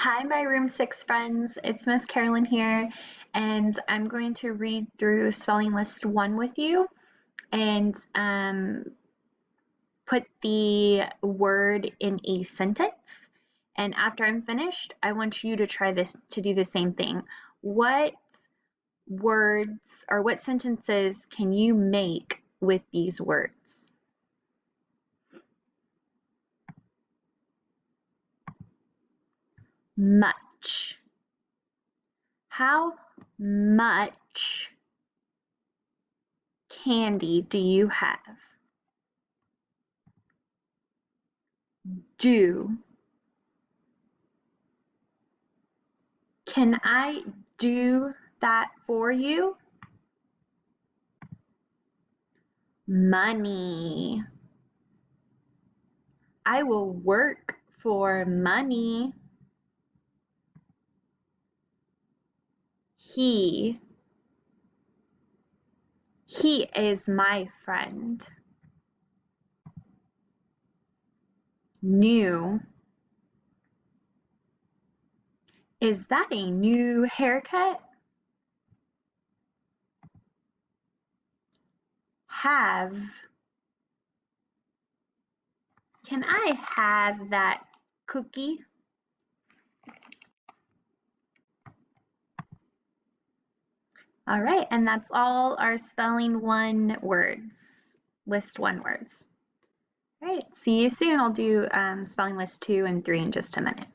Hi, my room six friends. It's Miss Carolyn here, and I'm going to read through spelling list one with you and put the word in a sentence. And after I'm finished, I want you to do the same thing. What words or what sentences can you make with these words? Much. How much candy do you have? Do. Can I do that for you? Money. I will work for money. He. He is my friend. New. Is that a new haircut? Have. Can I have that cookie? All right, and that's all our spelling one words, list one words. All right, see you soon. I'll do spelling list 2 and 3 in just a minute.